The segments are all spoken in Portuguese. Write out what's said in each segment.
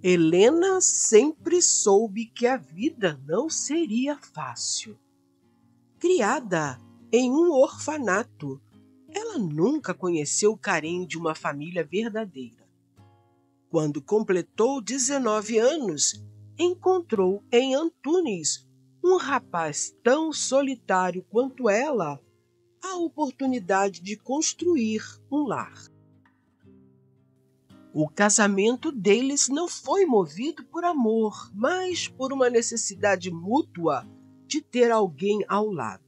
Helena sempre soube que a vida não seria fácil. Criada em um orfanato, ela nunca conheceu o carinho de uma família verdadeira. Quando completou 19 anos, encontrou em Antunes um rapaz tão solitário quanto ela a oportunidade de construir um lar. O casamento deles não foi movido por amor, mas por uma necessidade mútua de ter alguém ao lado.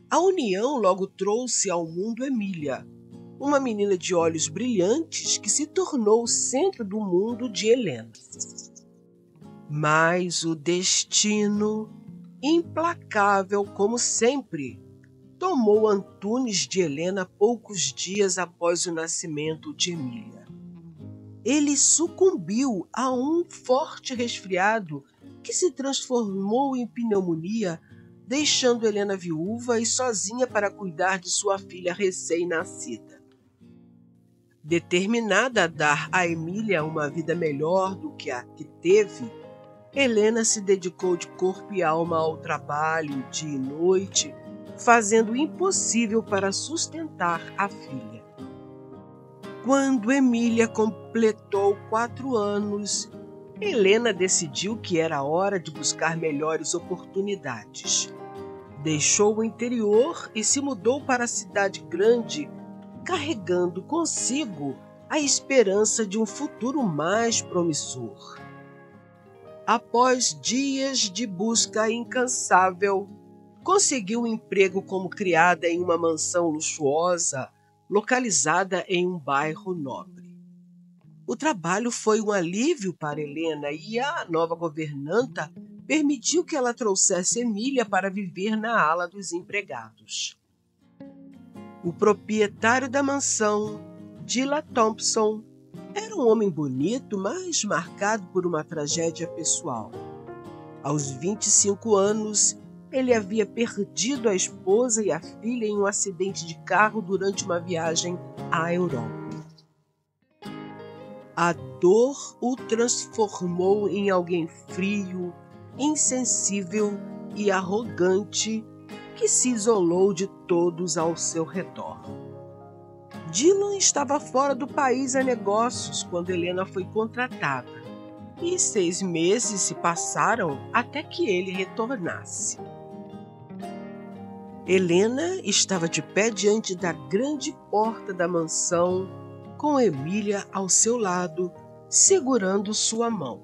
A união logo trouxe ao mundo Emília, uma menina de olhos brilhantes que se tornou o centro do mundo de Helena. Mas o destino, implacável como sempre, tomou Antunes de Helena poucos dias após o nascimento de Emília. Ele sucumbiu a um forte resfriado que se transformou em pneumonia, deixando Helena viúva e sozinha para cuidar de sua filha recém-nascida. Determinada a dar a Emília uma vida melhor do que a que teve, Helena se dedicou de corpo e alma ao trabalho dia e noite, fazendo o impossível para sustentar a filha. Quando Emília completou 4 anos, Helena decidiu que era hora de buscar melhores oportunidades. Deixou o interior e se mudou para a cidade grande, carregando consigo a esperança de um futuro mais promissor. Após dias de busca incansável, conseguiu um emprego como criada em uma mansão luxuosa localizada em um bairro nobre. O trabalho foi um alívio para Helena e a nova governanta permitiu que ela trouxesse Emília para viver na ala dos empregados. O proprietário da mansão, Dilla Thompson, era um homem bonito, mas marcado por uma tragédia pessoal. Aos 25 anos, ele havia perdido a esposa e a filha em um acidente de carro durante uma viagem à Europa. A dor o transformou em alguém frio, insensível e arrogante que se isolou de todos ao seu redor. Dylan estava fora do país a negócios quando Helena foi contratada, e 6 meses se passaram até que ele retornasse. Helena estava de pé diante da grande porta da mansão, com Emília ao seu lado, segurando sua mão.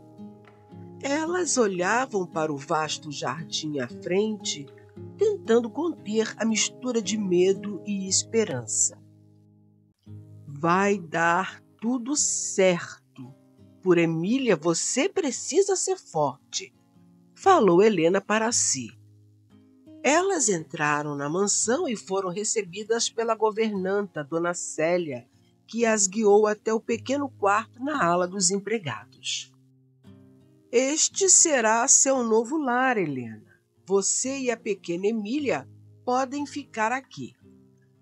Elas olhavam para o vasto jardim à frente, tentando conter a mistura de medo e esperança. Vai dar tudo certo. Por Emília, você precisa ser forte, falou Helena para si. Elas entraram na mansão e foram recebidas pela governanta, Dona Célia, que as guiou até o pequeno quarto na ala dos empregados. Este será seu novo lar, Helena. Você e a pequena Emília podem ficar aqui.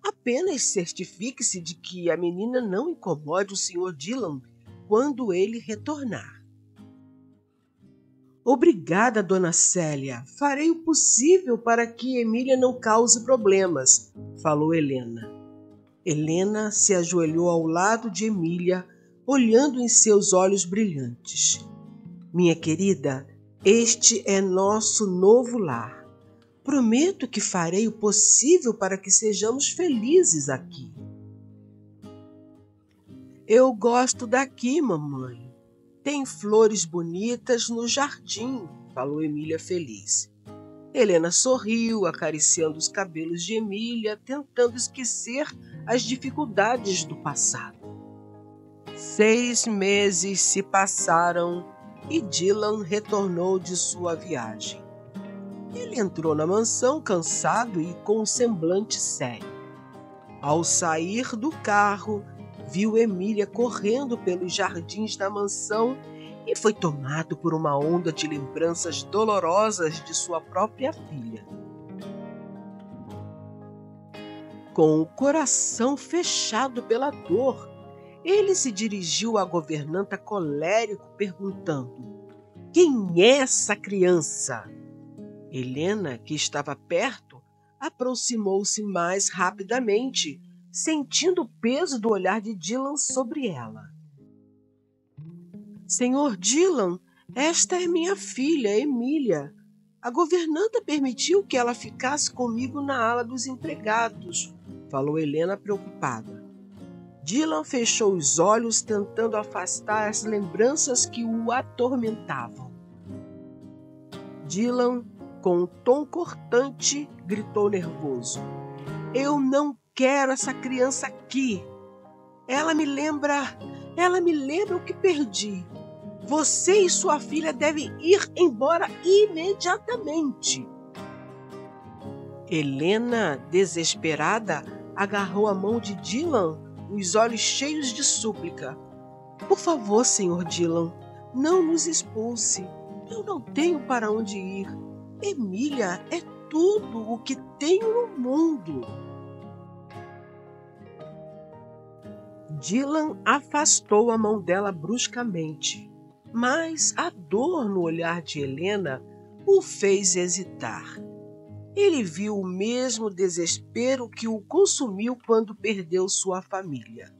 Apenas certifique-se de que a menina não incomode o Sr. Dylan quando ele retornar. Obrigada, Dona Célia. Farei o possível para que Emília não cause problemas, falou Helena. Helena se ajoelhou ao lado de Emília, olhando em seus olhos brilhantes. Minha querida, este é nosso novo lar. Prometo que farei o possível para que sejamos felizes aqui. Eu gosto daqui, mamãe. Tem flores bonitas no jardim, falou Emília feliz. Helena sorriu, acariciando os cabelos de Emília, tentando esquecer as dificuldades do passado. 6 meses se passaram e Dylan retornou de sua viagem. Ele entrou na mansão cansado e com um semblante sério. Ao sair do carro, viu Emília correndo pelos jardins da mansão e foi tomado por uma onda de lembranças dolorosas de sua própria filha. Com o coração fechado pela dor, Ele se dirigiu à governanta colérico, perguntando: quem é essa criança? Helena, que estava perto, aproximou-se mais rapidamente, sentindo o peso do olhar de Dylan sobre ela. Senhor Dylan, esta é minha filha, Emília. A governanta permitiu que ela ficasse comigo na ala dos empregados, falou Helena preocupada. Dylan fechou os olhos, tentando afastar as lembranças que o atormentavam. Dylan, com um tom cortante, gritou nervoso: eu não quero essa criança aqui. Ela me lembra o que perdi. Você e sua filha devem ir embora imediatamente. Helena, desesperada, agarrou a mão de Dylan, os olhos cheios de súplica. Por favor, Sr. Dylan, não nos expulse. Eu não tenho para onde ir. Emília é tudo o que tenho no mundo. Dylan afastou a mão dela bruscamente, mas a dor no olhar de Helena o fez hesitar. Ele viu o mesmo desespero que o consumiu quando perdeu sua família.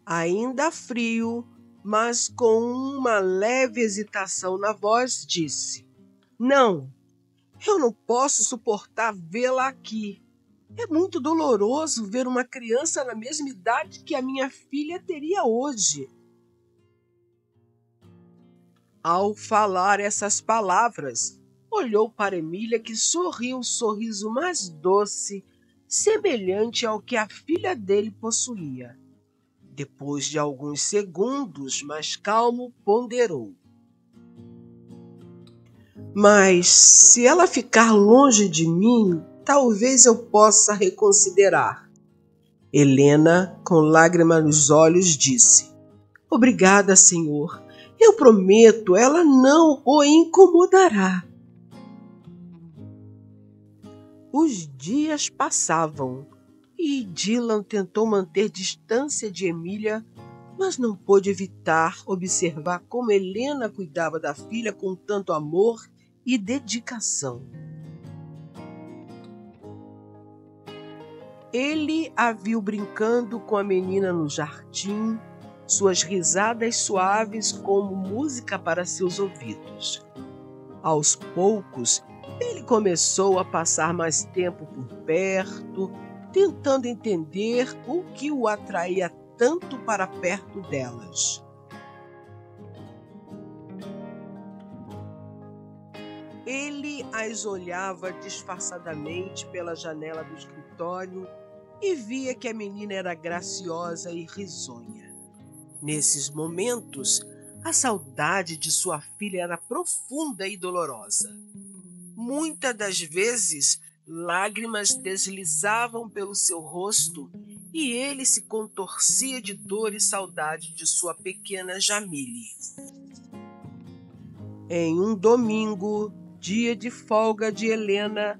Ainda frio, mas com uma leve hesitação na voz, disse: não, eu não posso suportar vê-la aqui. É muito doloroso ver uma criança na mesma idade que a minha filha teria hoje. Ao falar essas palavras, olhou para Emília, que sorriu um sorriso mais doce, semelhante ao que a filha dele possuía. Depois de alguns segundos, mais calmo, ponderou: mas se ela ficar longe de mim, talvez eu possa reconsiderar. Helena, com lágrima nos olhos, disse: obrigada, senhor. Eu prometo, ela não o incomodará. Os dias passavam e Dylan tentou manter distância de Emília, mas não pôde evitar observar como Helena cuidava da filha com tanto amor e dedicação. Ele a viu brincando com a menina no jardim, suas risadas suaves como música para seus ouvidos. Aos poucos, ele começou a passar mais tempo por perto, tentando entender o que o atraía tanto para perto delas. Ele as olhava disfarçadamente pela janela do escritório e via que a menina era graciosa e risonha. Nesses momentos, a saudade de sua filha era profunda e dolorosa. Muitas das vezes, lágrimas deslizavam pelo seu rosto e ele se contorcia de dor e saudade de sua pequena Jamile. Em um domingo, dia de folga de Helena,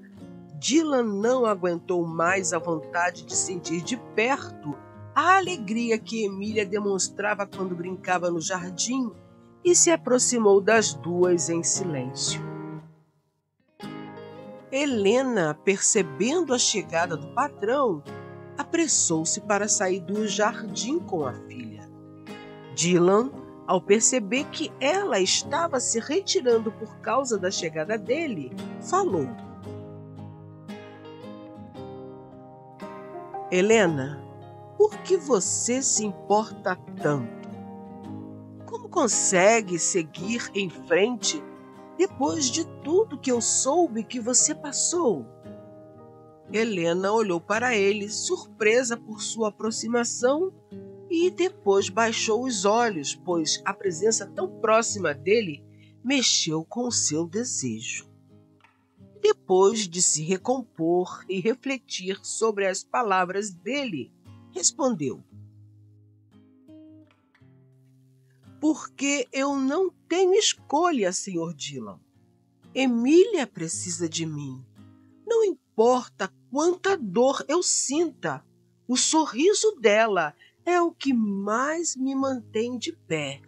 Dylan não aguentou mais a vontade de sentir de perto a alegria que Emília demonstrava quando brincava no jardim e se aproximou das duas em silêncio. Helena, percebendo a chegada do patrão, apressou-se para sair do jardim com a filha. Dylan, ao perceber que ela estava se retirando por causa da chegada dele, falou: Helena, por que você se importa tanto? Como consegue seguir em frente depois de tudo que eu soube que você passou? Helena olhou para ele, surpresa por sua aproximação, e depois baixou os olhos, pois a presença tão próxima dele mexeu com o seu desejo. Depois de se recompor e refletir sobre as palavras dele, respondeu: porque eu não tenho escolha, Sr. Dylan. Emília precisa de mim. Não importa quanta dor eu sinta, O sorriso dela é o que mais me mantém de pé.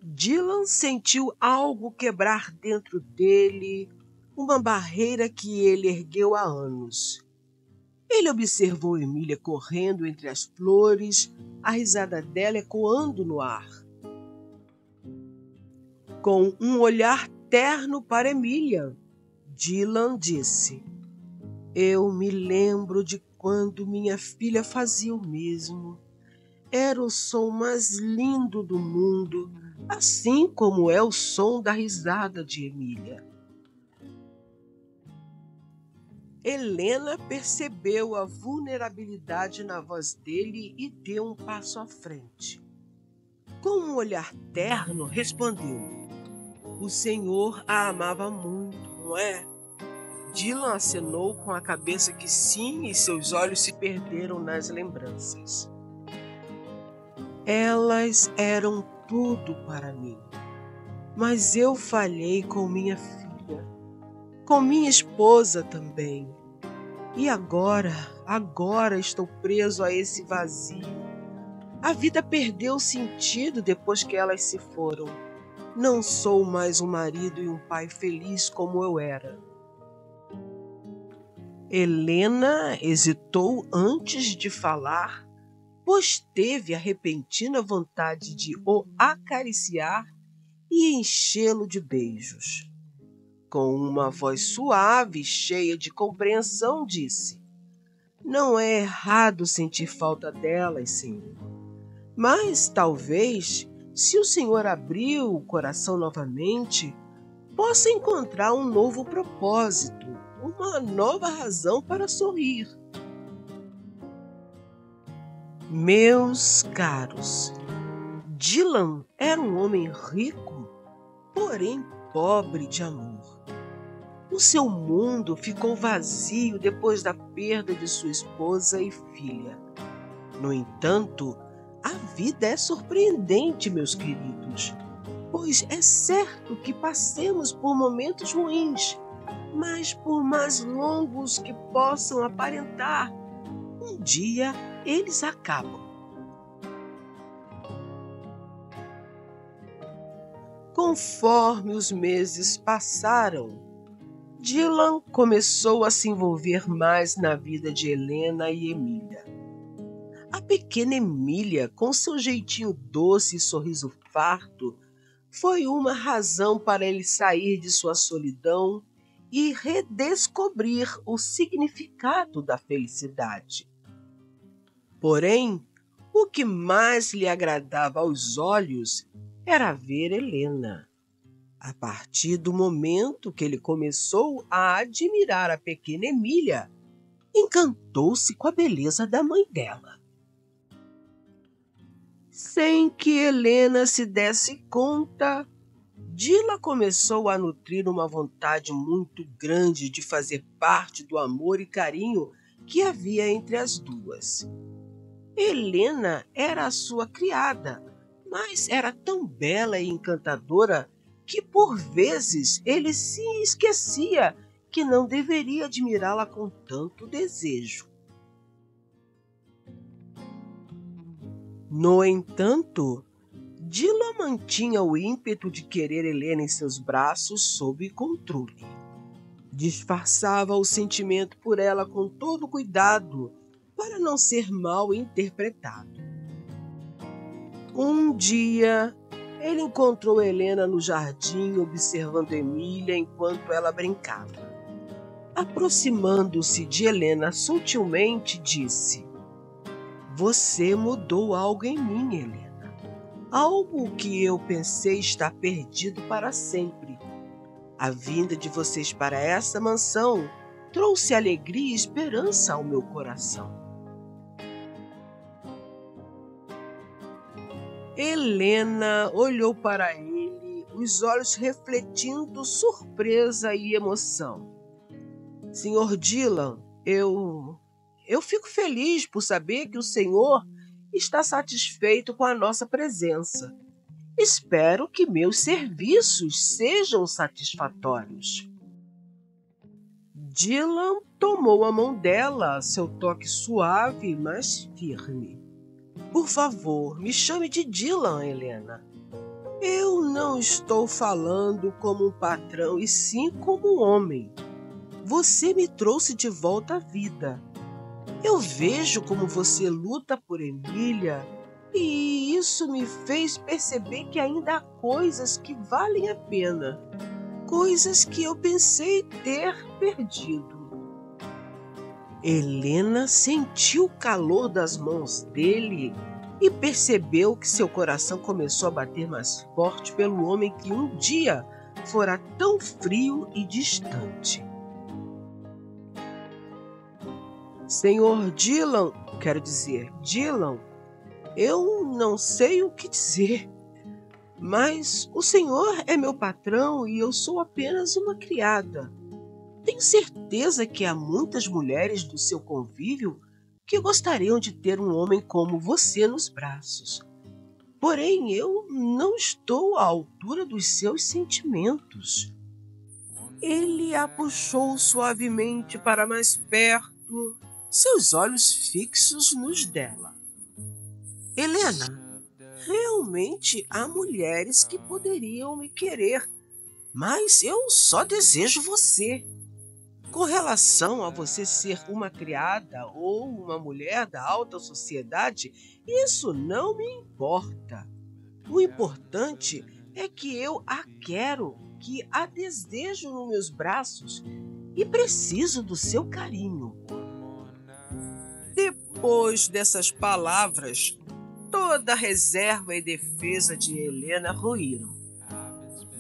Dylan sentiu algo quebrar dentro dele, uma barreira que ele ergueu há anos. Ele observou Emília correndo entre as flores, a risada dela ecoando no ar. Com um olhar terno para Emília, Dylan disse: "Eu me lembro de quando minha filha fazia o mesmo. Era o som mais lindo do mundo, assim como é o som da risada de Emília." Helena percebeu a vulnerabilidade na voz dele e deu um passo à frente. Com um olhar terno, respondeu: "O Senhor a amava muito, não é?" Dylan acenou com a cabeça que sim, e seus olhos se perderam nas lembranças. "Elas eram tudo para mim, mas eu falhei com minha filha, com minha esposa também. E agora estou preso a esse vazio. A vida perdeu sentido depois que elas se foram. Não sou mais um marido e um pai feliz como eu era." Helena hesitou antes de falar, pois teve a repentina vontade de o acariciar e enchê-lo de beijos. Com uma voz suave, cheia de compreensão, disse: "Não é errado sentir falta delas, Senhor. Mas talvez, se o Senhor abrir o coração novamente, possa encontrar um novo propósito, uma nova razão para sorrir." Meus caros, Dylan era um homem rico, porém pobre de amor. O seu mundo ficou vazio depois da perda de sua esposa e filha. No entanto, a vida é surpreendente, meus queridos, pois é certo que passemos por momentos ruins, mas por mais longos que possam aparentar, um dia eles acabam. Conforme os meses passaram, Dylan começou a se envolver mais na vida de Helena e Emília. A pequena Emília, com seu jeitinho doce e sorriso farto, foi uma razão para ele sair de sua solidão e redescobrir o significado da felicidade. Porém, o que mais lhe agradava aos olhos era ver Helena. A partir do momento que ele começou a admirar a pequena Emília, encantou-se com a beleza da mãe dela. Sem que Helena se desse conta, Dylan começou a nutrir uma vontade muito grande de fazer parte do amor e carinho que havia entre as duas. Helena era a sua criada, mas era tão bela e encantadora que por vezes ele se esquecia que não deveria admirá-la com tanto desejo. No entanto, Dylan mantinha o ímpeto de querer Helena em seus braços sob controle. Disfarçava o sentimento por ela com todo cuidado, para não ser mal interpretado. Um dia, ele encontrou Helena no jardim observando Emília enquanto ela brincava. Aproximando-se de Helena sutilmente, disse: "Você mudou algo em mim, Helena. Algo que eu pensei estar perdido para sempre. A vinda de vocês para essa mansão trouxe alegria e esperança ao meu coração." Helena olhou para ele, os olhos refletindo surpresa e emoção. "Senhor Dylan, eu fico feliz por saber que o Senhor está satisfeito com a nossa presença. Espero que meus serviços sejam satisfatórios." Dylan tomou a mão dela, seu toque suave, mas firme. Por favor, me chame de Dylan, Helena. Eu não estou falando como um patrão, e sim como um homem. Você me trouxe de volta à vida. Eu vejo como você luta por Emília, e isso me fez perceber que ainda há coisas que valem a pena. Coisas que eu pensei ter perdido. Helena sentiu o calor das mãos dele e percebeu que seu coração começou a bater mais forte pelo homem que um dia fora tão frio e distante. Senhor Dylan, Dylan, eu não sei o que dizer. Mas o senhor é meu patrão e eu sou apenas uma criada. Tenho certeza que há muitas mulheres do seu convívio que gostariam de ter um homem como você nos braços. Porém, eu não estou à altura dos seus sentimentos. Ele a puxou suavemente para mais perto, seus olhos fixos nos dela. Helena, realmente há mulheres que poderiam me querer, mas eu só desejo você. Com relação a você ser uma criada ou uma mulher da alta sociedade, isso não me importa. O importante é que eu a quero, que a desejo nos meus braços e preciso do seu carinho. Depois dessas palavras, toda a reserva e defesa de Helena ruíram.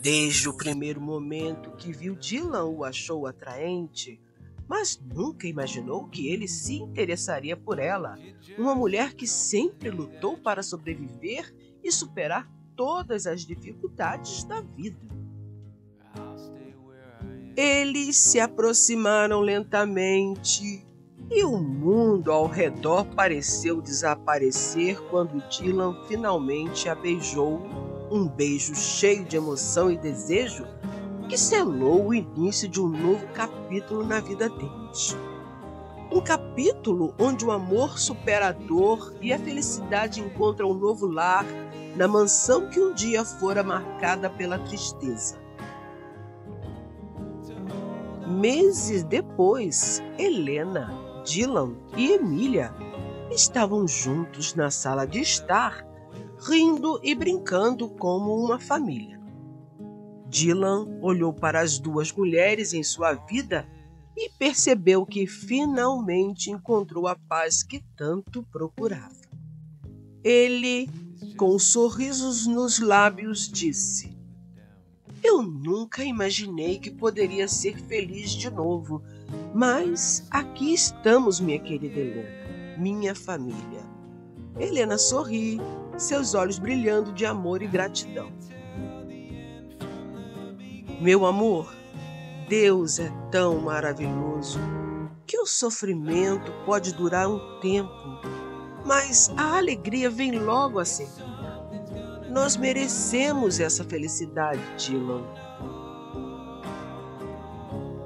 Desde o primeiro momento que viu Dylan o achou atraente, mas nunca imaginou que ele se interessaria por ela, uma mulher que sempre lutou para sobreviver e superar todas as dificuldades da vida. Eles se aproximaram lentamente e o mundo ao redor pareceu desaparecer quando Dylan finalmente a beijou, um beijo cheio de emoção e desejo que selou o início de um novo capítulo na vida deles. Um capítulo onde o amor supera a dor e a felicidade encontra um novo lar na mansão que um dia fora marcada pela tristeza. Meses depois, Helena, Dylan e Emília estavam juntos na sala de estar, rindo e brincando como uma família. Dylan olhou para as duas mulheres em sua vida e percebeu que finalmente encontrou a paz que tanto procurava. Ele, com sorrisos nos lábios, disse: Eu nunca imaginei que poderia ser feliz de novo, mas aqui estamos, minha querida Helena, minha família. Helena sorri, seus olhos brilhando de amor e gratidão. Meu amor, Deus é tão maravilhoso que o sofrimento pode durar um tempo, mas a alegria vem logo a seguir. Nós merecemos essa felicidade, Dylan.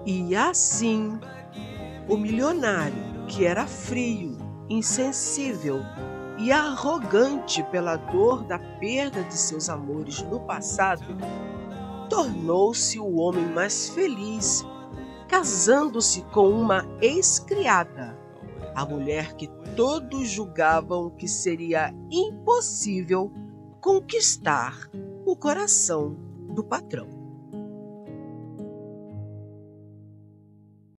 E assim, o milionário, que era frio, insensível e arrogante pela dor da perda de seus amores no passado, tornou-se o homem mais feliz, casando-se com uma ex-criada, a mulher que todos julgavam que seria impossível conquistar o coração do patrão.